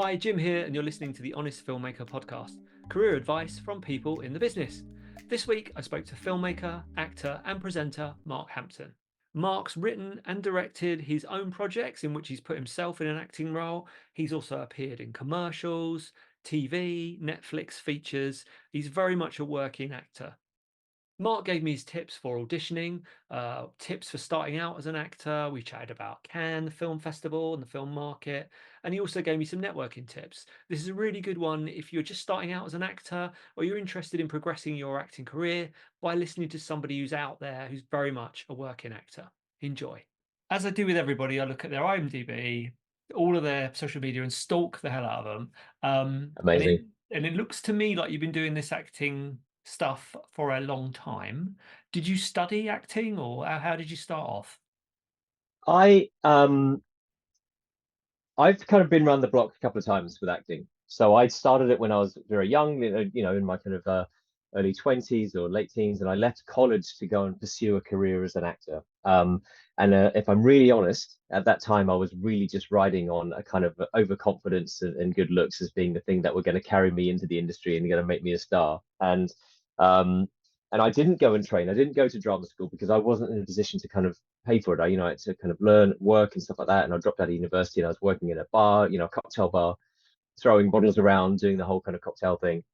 Hi, Jim here, and you're listening to the Honest Filmmaker podcast, career advice from people in the business. This week, I spoke to filmmaker, actor, and presenter Mark Hampton. Mark's written and directed his own projects in which he's put himself in an acting role. He's also appeared in commercials, TV, Netflix features. He's very much a working actor. Mark gave me his tips for auditioning, tips for starting out as an actor. We chatted about Cannes, the film festival, and the film market. And he also gave me some networking tips. This is a really good one if you're just starting out as an actor or you're interested in progressing your acting career by listening to somebody who's out there who's very much a working actor. Enjoy. As I do with everybody, I look at their IMDb, all of their social media, and stalk the hell out of them. Amazing. And it looks to me like you've been doing this acting stuff for a long time. Did you study acting, or how did you start off? I I've kind of been around the block a couple of times with acting. So I started it when I was very young, in my kind of early 20s or late teens, and I left college to go and pursue a career as an actor. And if I'm really honest, at that time I was really just riding on a kind of overconfidence and good looks as being the thing that were going to carry me into the industry and going to make me a star. Um, and I didn't go and train. I didn't go to drama school because I wasn't in a position to kind of pay for it. I had to kind of learn, work and stuff like that. And I dropped out of university and I was working in a bar, a cocktail bar, throwing bottles around, doing the whole kind of cocktail thing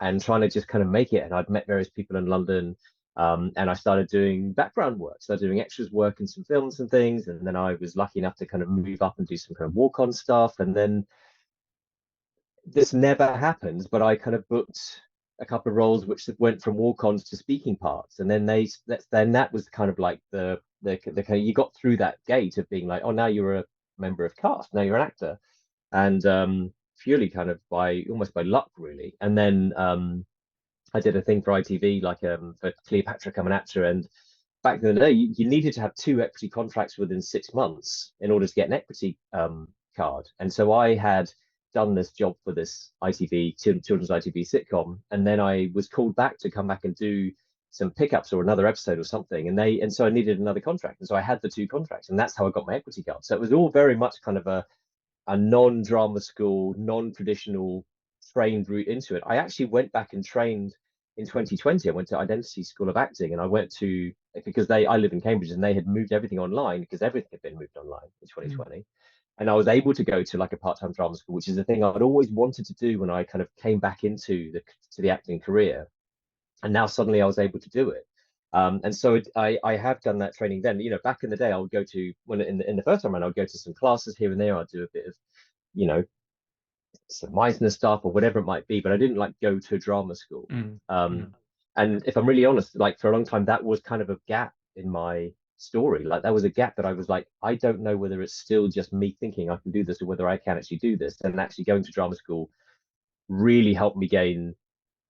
and trying to just kind of make it. And I'd met various people in London. And I started doing background work, started doing extras work in some films and things. And then I was lucky enough to kind of move up and do some kind of walk-on stuff. And then this never happened, but I kind of booked a couple of roles which went from walk-ons to speaking parts, and then that was kind of like the kind of, you got through that gate of being like, oh, now you're a member of cast, now you're an actor, and purely kind of by almost by luck really. And then I did a thing for ITV like for Cleopatra Come and Actor, and back in the day you needed to have two equity contracts within 6 months in order to get an equity card, and so I had done this job for this ITV children's ITV sitcom, and then I was called back to come back and do some pickups or another episode or something, and so I needed another contract, and so I had the two contracts, and that's how I got my equity card. So it was all very much kind of a non-drama school, non-traditional trained route into it. I actually went back and trained in 2020. I went to Identity School of Acting, and I went to because I live in Cambridge, and they had moved everything online because everything had been moved online in 2020. And I was able to go to like a part-time drama school, which is a thing I'd always wanted to do when I kind of came back into the acting career. And now suddenly I was able to do it. And so I have done that training then. Back in the day, I would go to when in the first time around, I would go to some classes here and there. I'd do a bit of, you know, some Meisner stuff or whatever it might be, but I didn't like go to drama school. And if I'm really honest, like for a long time, that was kind of a gap in my story. Like that was a gap that I was like, I don't know whether it's still just me thinking I can do this or whether I can actually do this. And actually going to drama school really helped me gain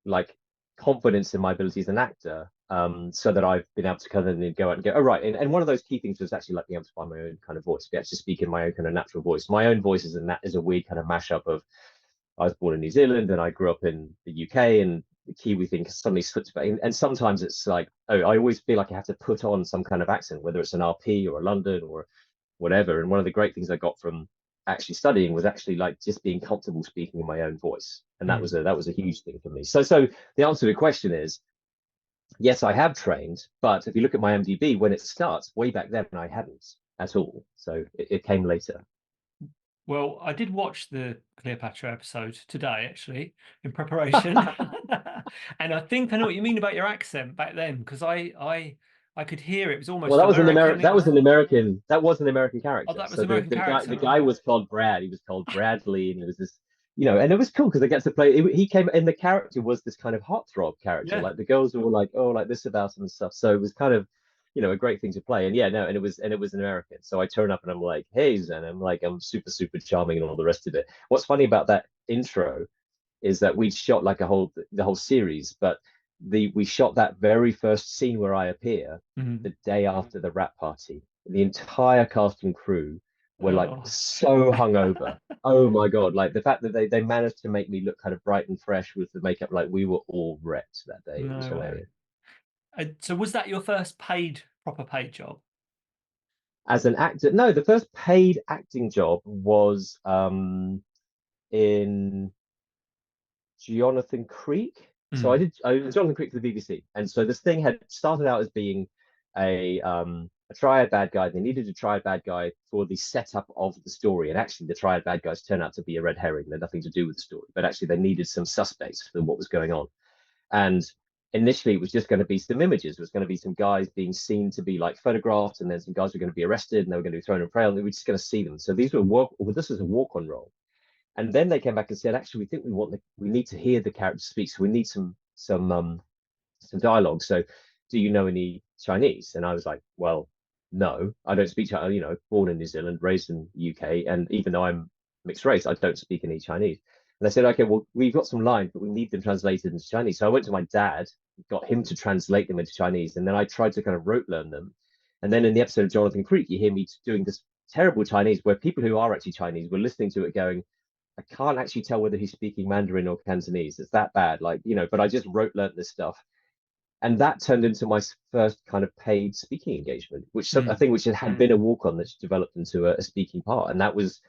like confidence in my ability as an actor, so that I've been able to kind of go out and go, oh, right. And one of those key things was actually like being able to find my own kind of voice, be able to speak in my own kind of natural voice. My own voice is a weird kind of mashup of I was born in New Zealand and I grew up in the UK, and the Kiwi thing suddenly slips back. And sometimes it's like, oh, I always feel like I have to put on some kind of accent, whether it's an RP or a London or whatever. And one of the great things I got from actually studying was actually like just being comfortable speaking in my own voice. And that was a huge thing for me. So the answer to the question is yes, I have trained, but if you look at my MDB, when it starts way back then, I hadn't at all. So it came later. Well, I did watch the Cleopatra episode today, actually, in preparation, and I think I know what you mean about your accent back then, because I could hear it was Well, almost that was an American. American Oh, character. that was So an American the character. guy was called Brad. He was called Bradley, and it was this, and it was cool because I get to play. He came, and the character was this kind of heartthrob character. Yeah. Like the girls were all like, oh, like this about him and stuff. So it was kind of, a great thing to play. And yeah, no, and it was an American. So I turn up and I'm like, hey, Zen, I'm super super charming and all the rest of it. What's funny about that intro is that we shot like the whole series, but we shot that very first scene where I appear the day after the wrap party. The entire cast and crew were like Oh. so hungover. Oh my god! Like the fact that they managed to make me look kind of bright and fresh with the makeup, like we were all wrecked that day. It was No way. hilarious. So was that your first proper paid job? As an actor, no, the first paid acting job was in Jonathan Creek. So Mm. I did Jonathan Creek for the BBC, and so this thing had started out as being a triad bad guy. They needed a triad bad guy for the setup of the story, and actually the triad bad guys turned out to be a red herring. They had nothing to do with the story, but actually they needed some suspects for what was going on. And initially it was just going to be some images. It was going to be some guys being seen to be like photographed, and then some guys were going to be arrested, and they were going to be thrown in jail, and we were just going to see them. So these were work. Well, this was a walk-on role. And then they came back and said, actually, we think we need to hear the character speak, so we need some dialogue. So, do you know any Chinese? And I was like, well, no, I don't speak Chinese. You know, born in New Zealand, raised in UK, and even though I'm mixed race, I don't speak any Chinese. And they said, okay, well, we've got some lines, but we need them translated into Chinese. So I went to my dad, got him to translate them into Chinese, and then I tried to kind of rote learn them. And then in the episode of Jonathan Creek, you hear me doing this terrible Chinese where people who are actually Chinese were listening to it going, I can't actually tell whether he's speaking Mandarin or Cantonese. It's that bad, like, you know, but I just rote learnt this stuff. And that turned into my first kind of paid speaking engagement, which I Mm. think which had been a walk on that's developed into a speaking part. And that was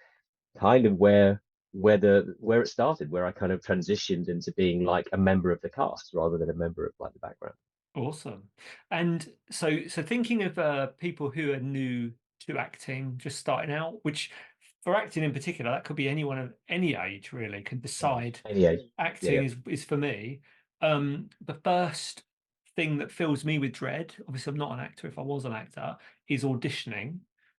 kind of where it started, where I kind of transitioned into being like a member of the cast rather than a member of like the background. Awesome. And so thinking of people who are new to acting, just starting out, which for acting in particular, that could be anyone of any age really, can decide Any age. Yeah, acting yeah. is for me. The first thing that fills me with dread, obviously I'm not an actor, if I was an actor, is auditioning.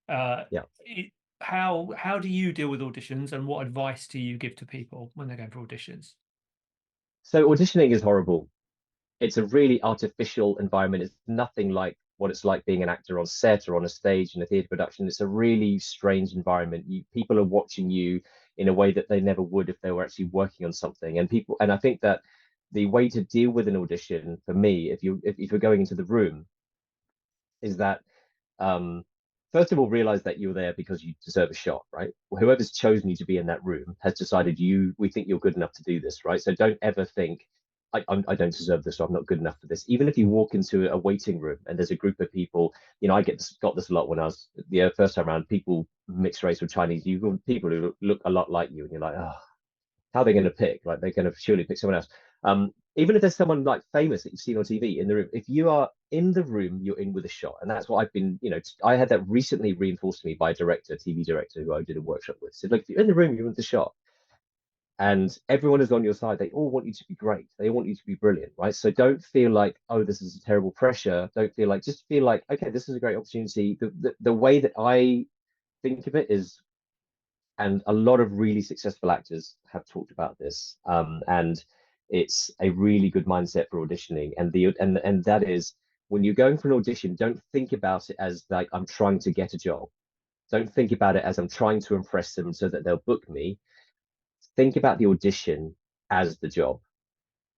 Yeah. It, how do you deal with auditions, and what advice do you give to people when they're going for auditions? So auditioning is horrible. It's a really artificial environment. It's nothing like what it's like being an actor on set or on a stage in a theatre production. It's a really strange environment. People are watching you in a way that they never would if they were actually working on something. And I think that the way to deal with an audition for me, if you're going into the room, is that um, first of all, realize that you're there because you deserve a shot, right? Whoever's chosen you to be in that room has decided we think you're good enough to do this, right? So don't ever think, I don't deserve this, or I'm not good enough for this. Even if you walk into a waiting room and there's a group of people, you know, got this a lot when I was the first time around, people mixed race with Chinese, you've got people who look a lot like you, and you're like, oh, how are they going to pick? Like they're going to surely pick someone else. Even if there's someone like famous that you've seen on TV in the room, if you are in the room, you're in with a shot. And that's what I've been, you know, I had that recently reinforced to me by a director, TV director who I did a workshop with. Said, look, if you're in the room, you're in the shot. And everyone is on your side. They all want you to be great. They want you to be brilliant, right? So don't feel like, oh, this is a terrible pressure. Don't feel like, just feel like, okay, this is a great opportunity. The way that I think of it is, and a lot of really successful actors have talked about this, and it's a really good mindset for auditioning. And that is, when you're going for an audition, don't think about it as like I'm trying to get a job. Don't think about it as I'm trying to impress them so that they'll book me. Think about the audition as the job,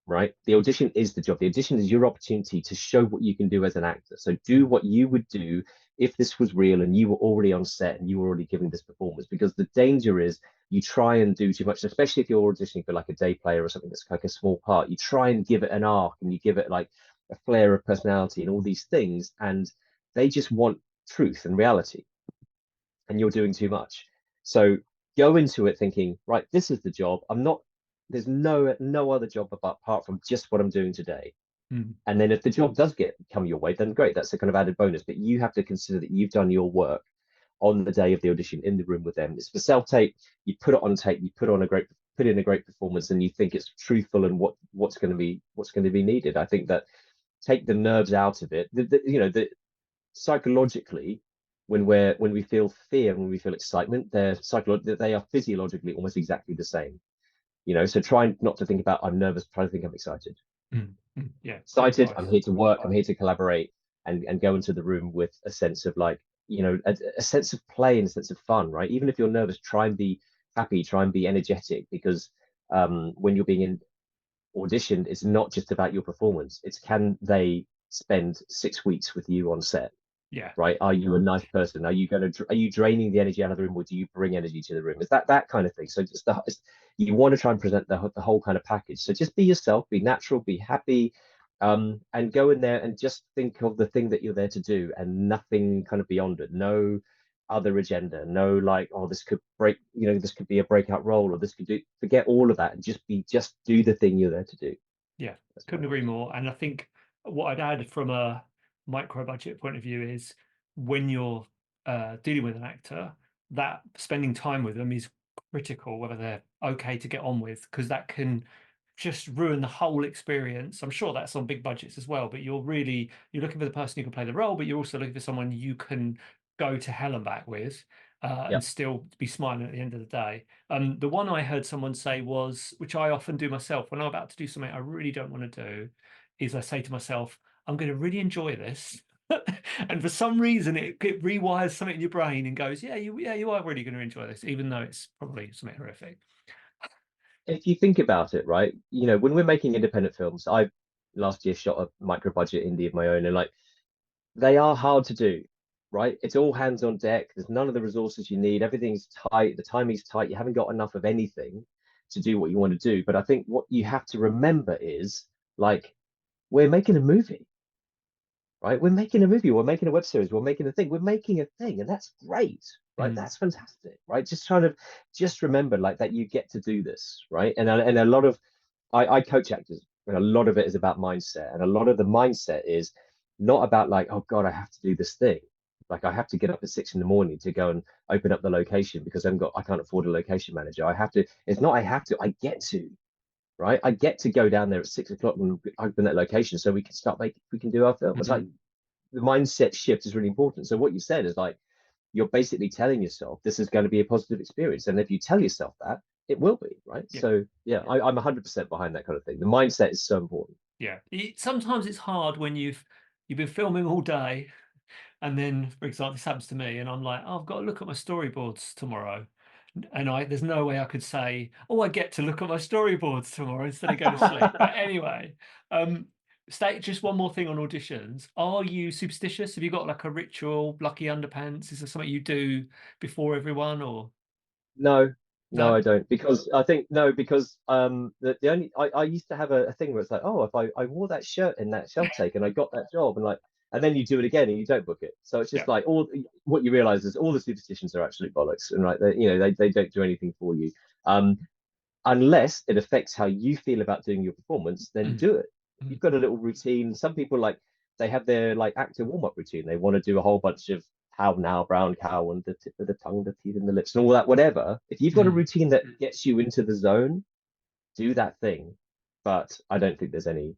right? The audition is the job. The audition is your opportunity to show what you can do as an actor. So do what you would do if this was real and you were already on set and you were already giving this performance. Because the danger is you try and do too much, especially if you're auditioning for like a day player or something that's like a small part. You try and give it an arc and you give it like a flair of personality and all these things, and they just want truth and reality, and you're doing too much. So go into it thinking, right, this is the job. I'm not. There's no other job apart from just what I'm doing today. Mm. And then if the job does come your way, then great. That's a kind of added bonus. But you have to consider that you've done your work on the day of the audition in the room with them. It's for self tape. You put it on tape. You put in a great performance, and you think it's truthful and what's going to be needed. I think that take the nerves out of it. You know, psychologically, when we feel fear, when we feel excitement, they are physiologically almost exactly the same. You know, so try not to think about I'm nervous, try to think I'm excited. Mm. Mm. Yeah, great Excited, I'm advice. here to work, I'm here to collaborate, and go into the room with a sense of like, you know, a sense of play and a sense of fun, right? Even if you're nervous, try and be happy, try and be energetic, because when you're being auditioned, it's not just about your performance. It's can they spend 6 weeks with you on set, Yeah. right? Are you a nice person? Are you draining the energy out of the room, or do you bring energy to the room? Is that kind of thing? So you want to try and present the whole kind of package. So just be yourself, be natural, be happy, and go in there and just think of the thing that you're there to do and nothing kind of beyond it. No other agenda, no like, oh, this could break, this could be a breakout role, or this could do, forget all of that and just do the thing you're there to do. Yeah, That's my couldn't agree more. And I think what I'd add from a micro budget point of view is when you're dealing with an actor, that spending time with them is critical, whether they're okay to get on with, because that can just ruin the whole experience. I'm sure that's on big budgets as well, but you're looking for the person who can play the role, but you're also looking for someone you can go to hell and back with, and Yep. still be smiling at the end of the day. The one I heard someone say was, which I often do myself when I'm about to do something I really don't want to do, is I say to myself, I'm going to really enjoy this. And for some reason, it rewires something in your brain and goes, you are really going to enjoy this, even though it's probably something horrific. If you think about it, right, when we're making independent films, I last year shot a micro budget indie of my own, and like they are hard to do, right? It's all hands on deck. There's none of the resources you need. Everything's tight. The timing's tight. You haven't got enough of anything to do what you want to do. But I think what you have to remember is like we're making a movie, right? We're making a movie. We're making a web series. We're making a thing. We're making a thing, and that's great, right? Mm, That's fantastic, right? Just remember like that you get to do this, right? And a lot of I coach actors, and a lot of it is about mindset. And a lot of the mindset is not about like, oh God, I have to do this thing. Like I have to get up at 6 in the morning to go and open up the location because I can't afford a location manager. I have to, it's not I have to, I get to, right? I get to go down there at 6 o'clock and open that location so we can do our film. It's like mhm. the mindset shift is really important. So what you said is like, you're basically telling yourself this is going to be a positive experience. And if you tell yourself that, it will be, right? Yeah. So yeah, I'm 100% behind that kind of thing. The mindset is so important. Yeah. Sometimes it's hard when you've been filming all day, and then, for example, this happens to me, and I'm like, oh, I've got to look at my storyboards tomorrow. And there's no way I could say, oh, I get to look at my storyboards tomorrow instead of go to sleep. But anyway, um, just one more thing on auditions. Are you superstitious? Have you got like a ritual, lucky underpants? Is there something you do before everyone, or No, no, no? I don't. Because I think no, because the only I used to have a thing where it's like, oh, if I wore that shirt in that shelf take and I got that job and like and then you do it again and you don't book it. So it's Yeah. just like all what you realize is all the superstitions are absolute bollocks and right they don't do anything for you. Um unless it affects how you feel about doing your performance, then Mm, do it. If mm, you've got a little routine, some people like they have their like actor warm-up routine. They want to do a whole bunch of how now, brown cow, and the tip of the tongue, the teeth, and the lips, and all that, whatever. If you've got a mm. routine that gets you into the zone, do that thing. But I don't think there's any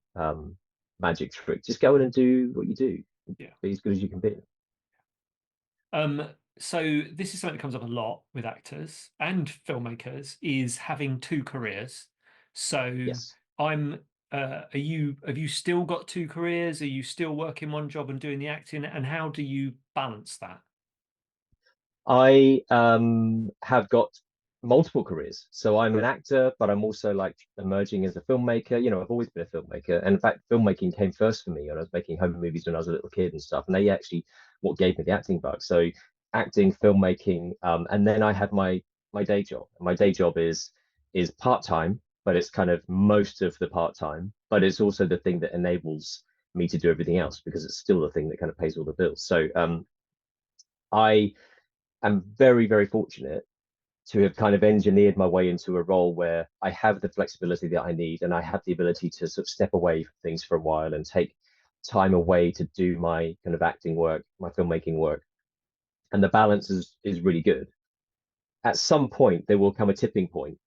magic trick. Just go in and do what you do. Yeah. Be as good as you can be. Um, so this is something that comes up a lot with actors and filmmakers is having two careers. So Yes. I'm have you still got two careers? Are you still working one job and doing the acting? And how do you balance that? I have got multiple careers. So I'm an actor, but I'm also like emerging as a filmmaker. I've always been a filmmaker. And in fact, filmmaking came first for me when I was making home movies when I was a little kid and stuff. And they actually what gave me the acting bug. So acting, filmmaking, and then I had my day job. My day job is part-time, but it's kind of most of the part-time, but it's also the thing that enables me to do everything else because it's still the thing that kind of pays all the bills. So I am very, very fortunate to have kind of engineered my way into a role where I have the flexibility that I need and I have the ability to sort of step away from things for a while and take time away to do my kind of acting work, my filmmaking work. And the balance is really good. At some point, there will come a tipping point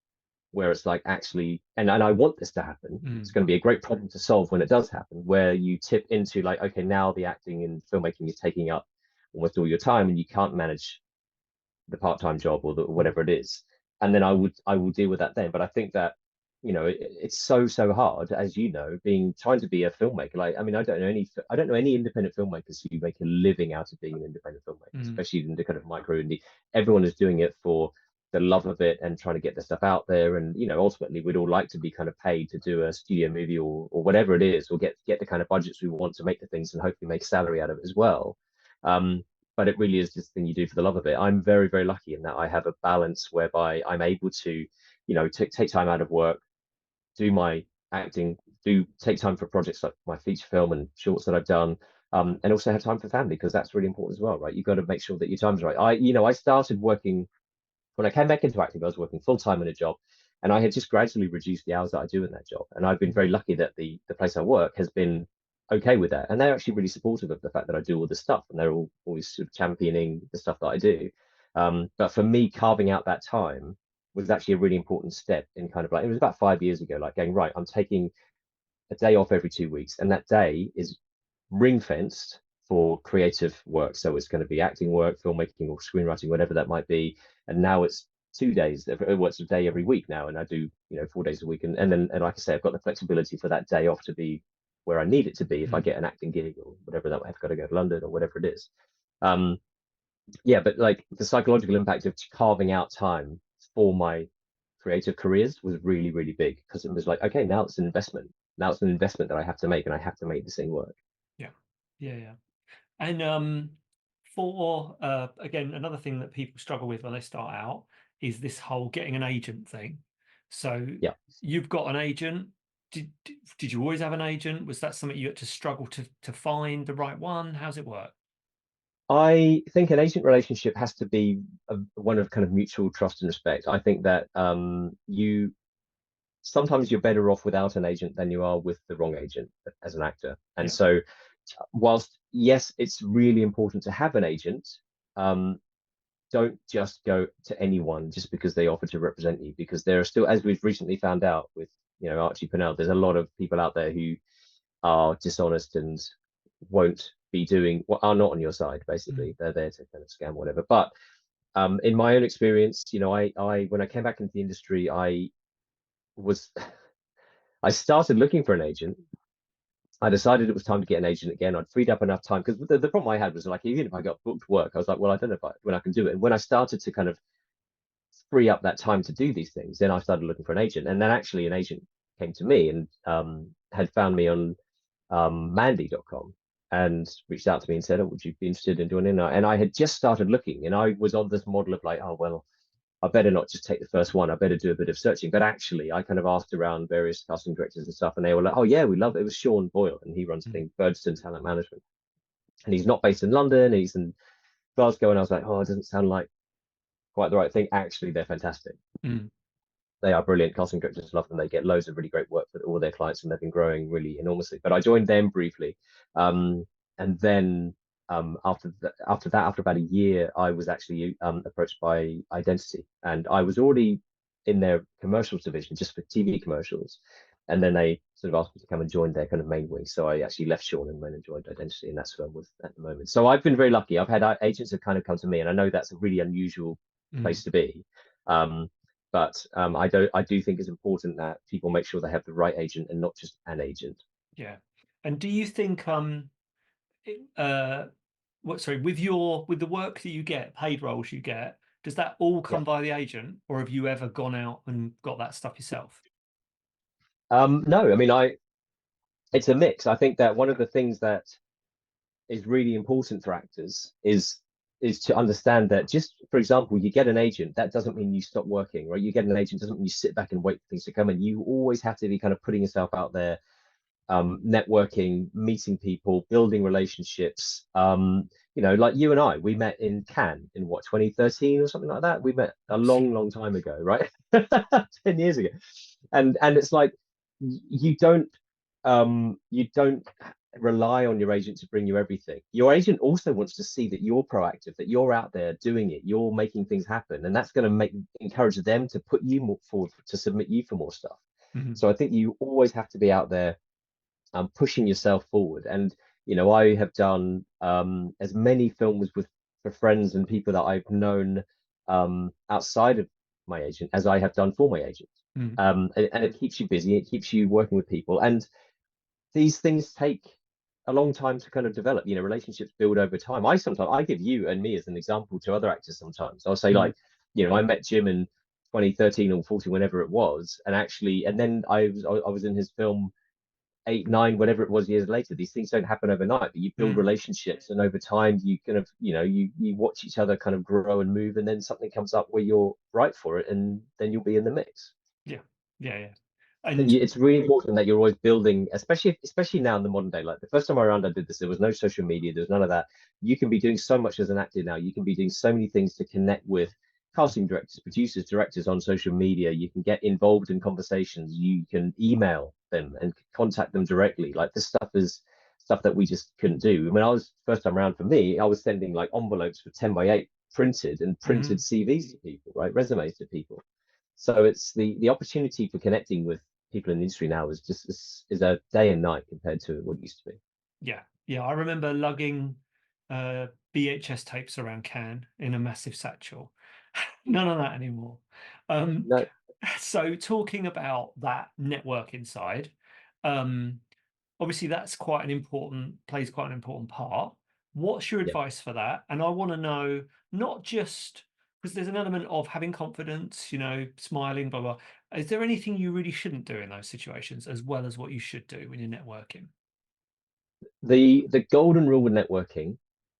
where it's like actually, and I want this to happen. It's Mm, going to be a great problem to solve when it does happen, where you tip into like, okay, now the acting and filmmaking is taking up almost all your time and you can't manage the part-time job or mm, whatever it is, and then I will deal with that then. But I think that it's so hard, as being trying to be a filmmaker. Like I mean, I don't know any independent filmmakers who make a living out of being an independent filmmaker, mm, especially in the kind of micro indie. Everyone is doing it for the love of it and trying to get their stuff out there. And ultimately, we'd all like to be kind of paid to do a studio movie or whatever it is, or get the kind of budgets we want to make the things and hopefully make salary out of it as well. Um, but it really is just the thing you do for the love of it. I'm very, very lucky in that I have a balance whereby I'm able to, take time out of work, do my acting, do take time for projects like my feature film and shorts that I've done, and also have time for family, because that's really important as well, right? You've got to make sure that your time's right. I started working when I came back into acting. I was working full time in a job, and I had just gradually reduced the hours that I do in that job. And I've been very lucky that the place I work has been okay with that, and they're actually really supportive of the fact that I do all this stuff, and they're all always sort of championing the stuff that I do. But for me, carving out that time was actually a really important step in kind of like, it was about 5 years ago, like going, right, I'm taking a day off every 2 weeks, and that day is ring fenced for creative work. So it's going to be acting work, filmmaking, or screenwriting, whatever that might be. And now it's 2 days, it's a day every week now, and I do 4 days a week, and like I say, I've got the flexibility for that day off to be where I need it to be if I Mm. get an acting gig or whatever that I've got to go to London or whatever it is. Um, yeah, but like the psychological impact of carving out time for my creative careers was really, really big, because it was like, okay, now it's an investment. Now it's an investment that I have to make, and I have to make this thing work. Yeah, yeah. And for again, another thing that people struggle with when they start out is this whole getting an agent thing. So Yeah. you've got an agent. Did you always have an agent? Was that something you had to struggle to find the right one? How's it work? I think an agent relationship has to be one of kind of mutual trust and respect. I think that you sometimes you're better off without an agent than you are with the wrong agent as an actor. And Yeah. so, whilst yes, it's really important to have an agent, um, don't just go to anyone just because they offer to represent you, because there are still, as we've recently found out with Archie Purnell, there's a lot of people out there who are dishonest and won't be doing what are not on your side. Mm. Basically, they're there to kind of scam or whatever. But in my own experience, I when I came back into the industry, was I started looking for an agent. I decided it was time to get an agent again. I'd freed up enough time, because the problem I had was, like, even if I got booked work, I was like, well, I don't know when I can do it. And when I started to kind of free up that time to do these things, then I started looking for an agent. And then actually an agent came to me and had found me on Mandy.com and reached out to me and said, oh, would you be interested in doing it? And I had just started looking, and I was on this model of like, oh, well, I better not just take the first one. I better do a bit of searching. But actually, I kind of asked around various casting directors and stuff, and they were like, oh, yeah, we love it. It was Sean Boyle, and he runs, I Mm. think, Birdstone Talent Management. And he's not based in London, he's in Glasgow. And I was like, oh, it doesn't sound like quite the right thing. Actually, they're fantastic. Mm. They are brilliant casting directors. Love them. They get loads of really great work for all their clients, and they've been growing really enormously. But I joined them briefly, and then after about a year, I was actually approached by Identity, and I was already in their commercials division just for TV commercials, and then they sort of asked me to come and join their kind of main wing. So I actually left Sean and went and joined Identity, and that's where I'm with at the moment. So I've been very lucky. I've had agents that kind of come to me, and I know that's a really unusual Mm. place to be. Um, but I do think it's important that people make sure they have the right agent and not just an agent. Yeah. And do you think uh what sorry, with the work that you get, paid roles you get, does that all Yeah. come via the agent, or have you ever gone out and got that stuff yourself? No, I mean, it's a mix. I think that one of the things that is really important for actors is to understand that, just for example, you get an agent, that doesn't mean you stop working, right? You get an agent doesn't mean you sit back and wait for things to come in. You always have to be kind of putting yourself out there, networking, meeting people, building relationships. Like you and I, we met in Cannes in what, 2013 or something like that. We met a long, long time ago, right? 10 years ago. And it's like, you don't rely on your agent to bring you everything. Your agent also wants to see that you're proactive, that you're out there doing it, you're making things happen, and that's going to encourage them to put you more forward, to submit you for more stuff. Mhm. So I think you always have to be out there, pushing yourself forward. And I have done as many films for friends and people that I've known outside of my agent as I have done for my agent. Mm. And it keeps you busy, it keeps you working with people, and these things take a long time to kind of develop. Relationships build over time. I give you and me as an example to other actors. Sometimes I'll say, Mm. like, I met Jim in 2013 or 14, whenever it was, and then I was in his film 8, 9, whatever it was, years later. These things don't happen overnight, but you build Mm. relationships, and over time you kind of, you watch each other kind of grow and move, and then something comes up where you're right for it, and then you'll be in the mix. Yeah. Yeah. And it's really important that you're always building, especially now in the modern day. Like the first time around I did this, there was no social media, there was none of that. You can be doing so much as an actor now. You can be doing so many things to connect with casting directors, producers, directors on social media. You can get involved in conversations. You can email them and contact them directly. Like this stuff is stuff that we just couldn't do. When I was first time around, for me, I was sending like envelopes for 10 by 8 printed mm, CVs to people, right? Resumes to people. So it's the opportunity for connecting with people in the industry now is a day and night compared to what it used to be. yeah, I remember lugging VHS tapes around Cannes in a massive satchel. None of that anymore. Um, No, so talking about that networking side, um, obviously that's quite an important plays quite an important part. What's your yeah. advice for that? And I want to know, not just because there's an element of having confidence, smiling, blah blah. Is there anything you really shouldn't do in those situations, as well as what you should do when you're networking? The golden rule with networking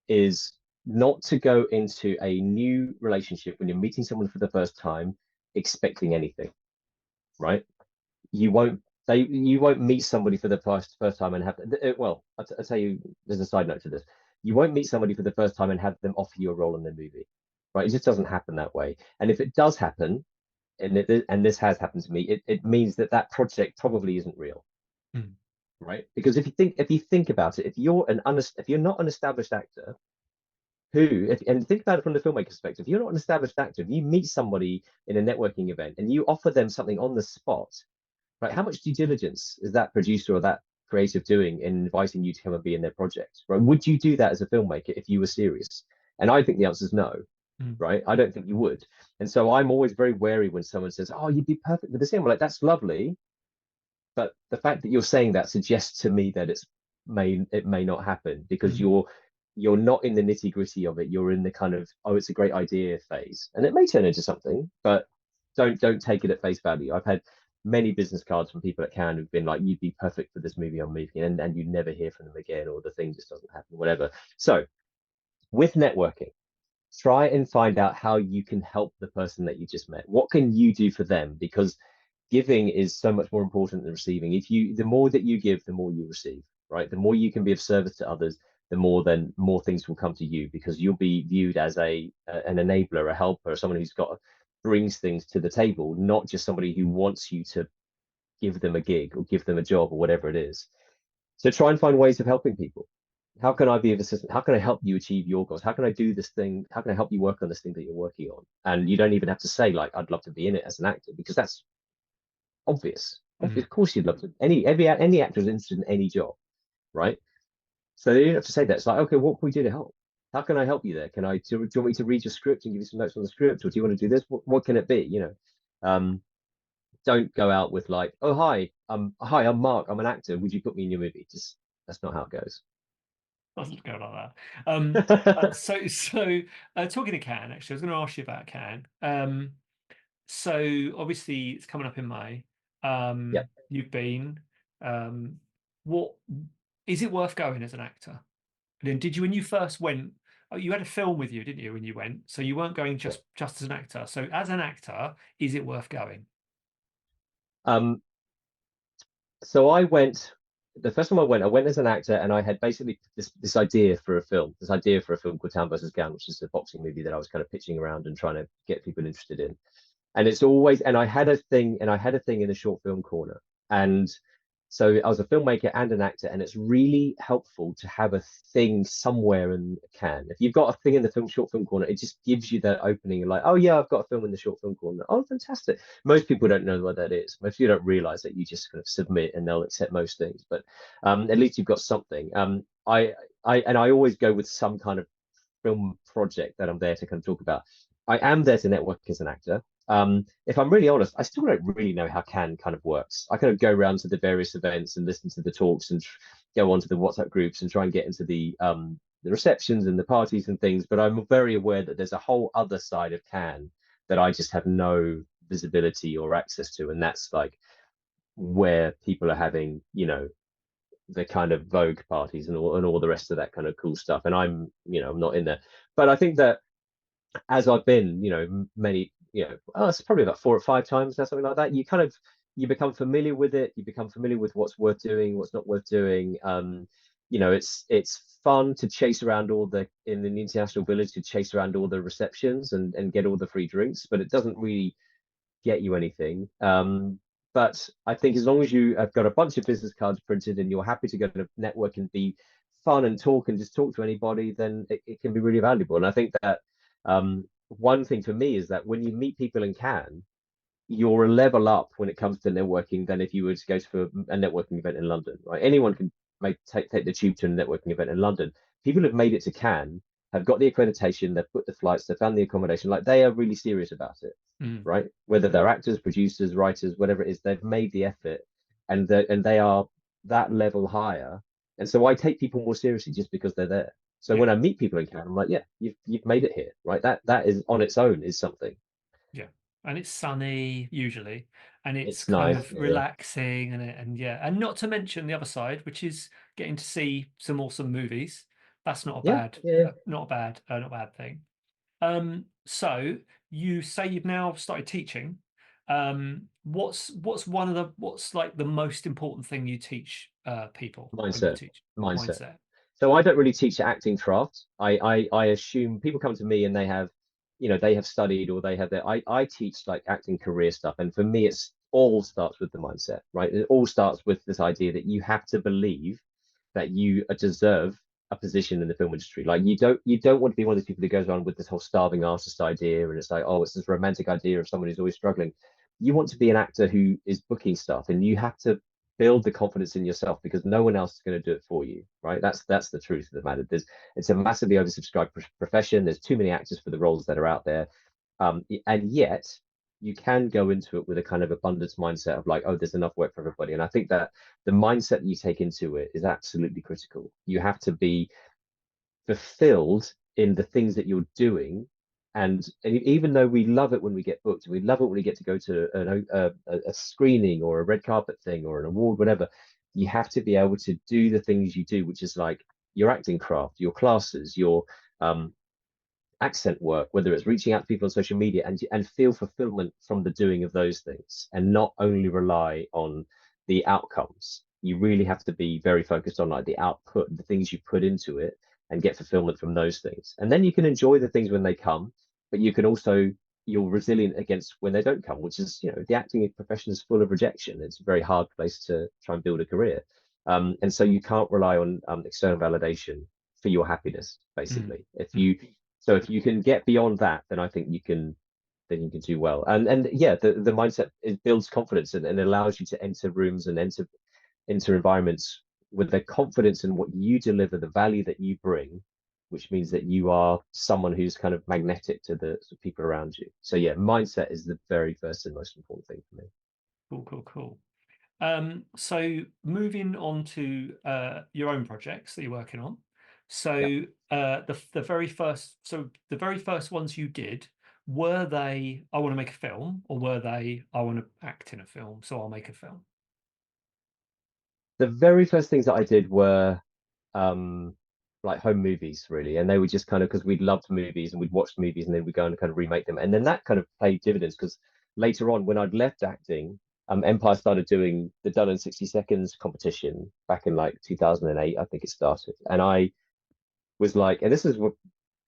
is not to go into a new relationship when you're meeting someone for the first time expecting anything, right? You won't meet somebody for the first time and have well, I'll tell you, there's a side note to this. You won't meet somebody for the first time and have them offer you a role in their movie, right? It just doesn't happen that way. And if it does happen, and this has happened to me, it means that that project probably isn't real, Mm, right? Because if you think about it, if you're not an established actor and think about it from the filmmaker perspective, if you're not an established actor, if you meet somebody in a networking event and you offer them something on the spot, right? How much due diligence is that producer or that creative doing in inviting you to come and be in their project, right? Would you do that as a filmmaker if you were serious? And I think the answer is no, mm, right? I don't think you would. And so I'm always very wary when someone says, "Oh, you'd be perfect for the same." I'm like, that's lovely, but the fact that you're saying that suggests to me that it may not happen because mm, you're not in the nitty gritty of it. You're in the kind of, oh, it's a great idea phase, and it may turn into something, but don't take it at face value. I've had many business cards from people at Cannes who've been like, "You'd be perfect for this movie I'm making," and you never hear from them again, or the thing just doesn't happen, whatever. So with networking, try and find out how you can help the person that you just met. What can you do for them? Because giving is so much more important than receiving. The more that you give, the more you receive, right? The more you can be of service to others, the more things will come to you because you'll be viewed as an enabler, a helper, someone who's got brings things to the table, not just somebody who wants you to give them a gig or give them a job or whatever it is. So try and find ways of helping people. How can I be of assistance? How can I help you achieve your goals? How can I do this thing? How can I help you work on this thing that you're working on? And you don't even have to say like, I'd love to be in it as an actor because that's obvious. mm. Of course, you'd love to. Any actor is interested in any job, right? So you don't have to say that. It's like, okay, what can we do to help? How can I help you there? Do you want me to read your script and give you some notes on the script, or do you want to do this? What can it be? Um, don't go out with like, oh hi, I'm Mark, I'm an actor. Would you put me in your movie? Just that's not how it goes. Doesn't go like that. Talking to Can, actually, I was going to ask you about Can. So obviously it's coming up in May. Yeah. You've been. Um, what is it worth going as an actor? And then did you when you first went? Oh, you had a film with you, didn't you, when you went? So you weren't going Yeah. just as an actor. So as an actor, is it worth going? Um, so I went the first time I went as an actor, and I had basically this idea for a film, called Town versus Gown, which is a boxing movie that I was kind of pitching around and trying to get people interested in. And it's always and I had a thing in the short film corner. And so I was a filmmaker and an actor, and it's really helpful to have a thing somewhere in Can. If you've got a thing in the short film corner, it just gives you that opening. Like, oh yeah, I've got a film in the short film corner. Oh, fantastic. Most people don't know what that is. Most people don't realize that you just kind of submit and they'll accept most things. But at least you've got something. I always go with some kind of film project that I'm there to kind of talk about. I am there to network as an actor. If I'm really honest, I still don't really know how Can kind of works. I kind of go around to the various events and listen to the talks and go onto the WhatsApp groups and try and get into the receptions and the parties and things. But I'm very aware that there's a whole other side of Can that I just have no visibility or access to, and that's like where people are having, the kind of Vogue parties and all the rest of that kind of cool stuff. And I'm not in there. But I think that as I've been, many, it's probably about 4 or 5 times now, something like that. You kind of you become familiar with it. You become familiar with what's worth doing, what's not worth doing. You know, it's fun to chase around all the in an international village to chase around all the receptions and get all the free drinks, but it doesn't really get you anything. But I think as long as you have got a bunch of business cards printed and you're happy to go to network and be fun and talk and just talk to anybody, then it can be really valuable. And I think that one thing for me is that when you meet people in Cannes, you're a level up when it comes to networking than if you were to go to a networking event in London, right? Anyone can take the tube to a networking event in London. People have made it to Cannes, have got the accreditation, they've put the flights, they've found the accommodation, like they are really serious about it, right? Whether they're actors, producers, writers, whatever it is, they've made the effort, and they are that level higher. And so I take people more seriously just because they're there. So Yeah. when I meet people in Cannes, I'm like, yeah, you've made it here, right? That is on its own is something. Yeah. And it's sunny usually, and it's It's kind nice. of Yeah. relaxing, and yeah, and not to mention the other side, which is getting to see some awesome movies. That's not a Yeah, bad, yeah. not a bad thing. So you say you've now started teaching. What's one of the what's like the most important thing you teach people when you Mindset, teach? mindset. Mindset. So I don't really teach acting craft. I assume people come to me and they have, you know, they have studied or they have their. I teach like acting career stuff, and for me, it's all starts with the mindset, right? It all starts with this idea that you have to believe that you deserve a position in the film industry. Like you don't want to be one of those people who goes around with this whole starving artist idea, and it's like, oh, it's this romantic idea of someone who's always struggling. You want to be an actor who is booking stuff, and you have to build the confidence in yourself because no one else is going to do it for you, right? That's the truth of the matter. It's a massively oversubscribed profession. There's too many actors for the roles that are out there, and yet you can go into it with a kind of abundance mindset of like, oh, there's enough work for everybody. And I think that the mindset that you take into it is absolutely critical. You have to be fulfilled in the things that you're doing. And even though we love it when we get booked, we love it when we get to go to a screening or a red carpet thing or an award, whatever, you have to be able to do the things you do, which is like your acting craft, your classes, your um, accent work, whether it's reaching out to people on social media and feel fulfillment from the doing of those things and not only rely on the outcomes. You really have to be very focused on like the output, the things you put into it and get fulfillment from those things. And then you can enjoy the things when they come, but you can also you're resilient against when they don't come, which is, you know, the acting profession is full of rejection. It's a very hard place to try and build a career. And so you can't rely on external validation for your happiness, Mm, basically. If mm. you so if you can get beyond that, then I think you can do well. And yeah, the mindset it builds confidence and allows you to enter rooms and enter environments with the confidence in what you deliver, the value that you bring, which means that you are someone who's kind of magnetic to the people around you. So yeah, mindset is the very first and most important thing for me. Cool, cool, cool. So moving on to your own projects that you're working on. Yeah. So the very first ones you did, were they I want to make a film, or were they I want to act in a film, so I'll make a film? The very first things that I did were um like home movies really, and they were just kind of because we'd loved movies and we'd watched movies and then we'd go and kind of remake them, and then that kind of paid dividends because later on when I'd left acting, Empire started doing the done in 60 seconds competition back in like 2008, I think it started, and I was like, and this is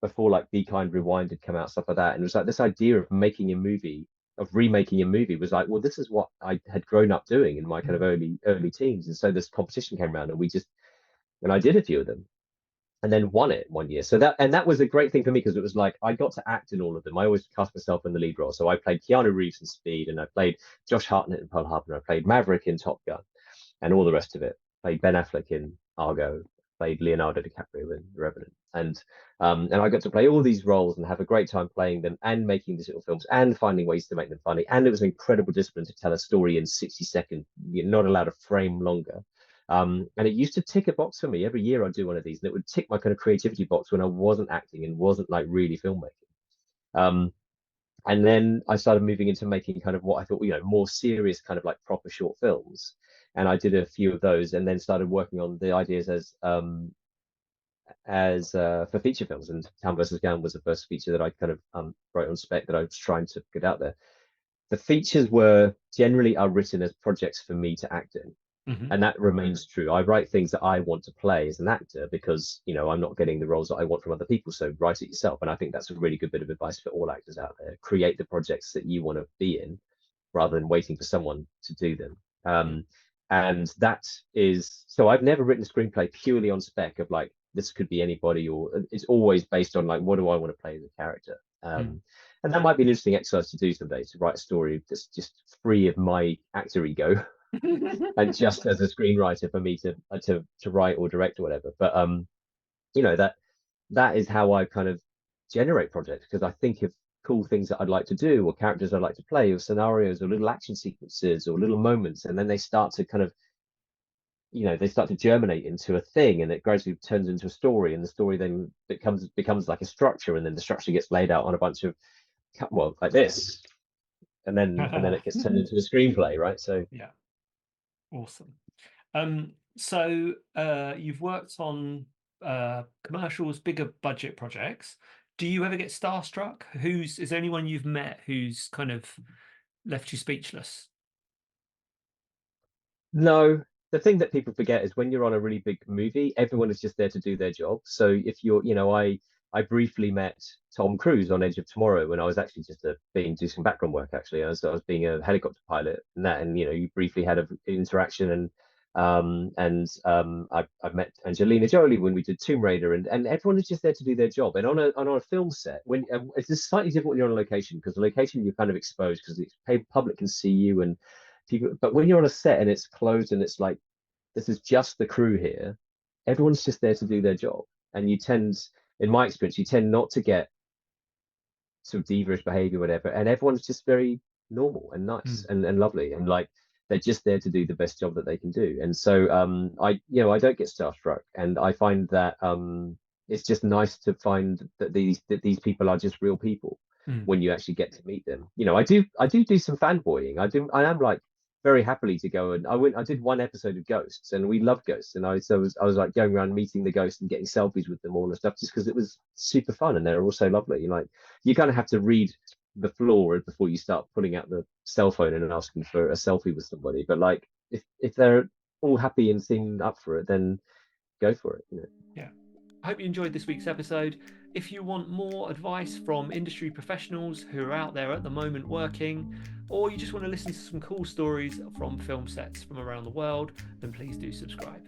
before like Be Kind Rewind had come out, stuff like that, and it was like this idea of making a movie, of remaking a movie was like, well, this is what I had grown up doing in my kind of Mm. early teens, and so this competition came around and I did a few of them and then won it one year. So that was a great thing for me because it was like I got to act in all of them. I always cast myself in the lead role. So I played Keanu Reeves in Speed, and I played Josh Hartnett in Pearl Harbor, and I played Maverick in Top Gun, and all the rest of it. Played Ben Affleck in Argo, played Leonardo DiCaprio in The Revenant, and I got to play all these roles and have a great time playing them and making these little films and finding ways to make them funny. And it was an incredible discipline to tell a story in 60 seconds. You're not allowed a frame longer. And it used to tick a box for me every year. I'd do one of these, and it would tick my kind of creativity box when I wasn't acting and wasn't like really filmmaking. Um, and then I started moving into making kind of what I thought, you know, more serious kind of like proper short films. And I did a few of those, and then started working on the ideas as for feature films. And Town versus Gun was the first feature that I kind of wrote on spec that I was trying to get out there. the features were generally are written as projects for me to act in. Hmm. And that remains true. I write things that I want to play as an actor because, I'm not getting the roles that I want from other people. So write it yourself. And I think that's a really good bit of advice for all actors out there. Create the projects that you want to be in rather than waiting for someone to do them. Yeah. And that is, so I've never written a screenplay purely on spec of like, this could be anybody, or it's always based on like, what do I want to play as a character? Mm. And that might be an interesting exercise to do someday, to write a story that's just free of my actor ego and just as a screenwriter for me to write or direct or whatever. But that is how I kind of generate projects, because I think of cool things that I'd like to do, or characters I'd like to play, or scenarios, or little action sequences, or little moments, and then they start to kind of they start to germinate into a thing, and it gradually turns into a story, and the story then becomes like a structure, and then the structure gets laid out on a bunch of, well, like this, and then it gets turned into a screenplay, right? So Yeah, awesome. So you've worked on commercials, bigger budget projects. Do you ever get starstruck? Is there anyone you've met who's kind of left you speechless? no, the thing that people forget is when you're on a really big movie, everyone is just there to do their job. So if you're, I briefly met Tom Cruise on Edge of Tomorrow when I was actually just being do some background work. Actually, I was being a helicopter pilot, and you briefly had an interaction, and I've met Angelina Jolie when we did Tomb Raider, and everyone is just there to do their job. And on a film set, when it's slightly different when you're on a location, because the location you're kind of exposed because the public can see you and people. But when you're on a set and it's closed and it's like this is just the crew here, everyone's just there to do their job, and in my experience, you tend not to get sort of diva behavior, whatever, and everyone's just very normal and nice Mm. and lovely, and like they're just there to do the best job that they can do. And so I don't get starstruck, and I find that it's just nice to find that these people are just real people Mm. when you actually get to meet them. I do some fanboying. I am like very happily to go, and I did one episode of Ghosts, and we love Ghosts, and I was like going around meeting the ghosts and getting selfies with them all and stuff, just because it was super fun, and they're all so lovely. Like, you kind of have to read the floor before you start pulling out the cell phone and asking for a selfie with somebody. But like, if they're all happy and seem up for it, then go for it. Yeah. I hope you enjoyed this week's episode. If you want more advice from industry professionals who are out there at the moment working, or you just want to listen to some cool stories from film sets from around the world, then please do subscribe.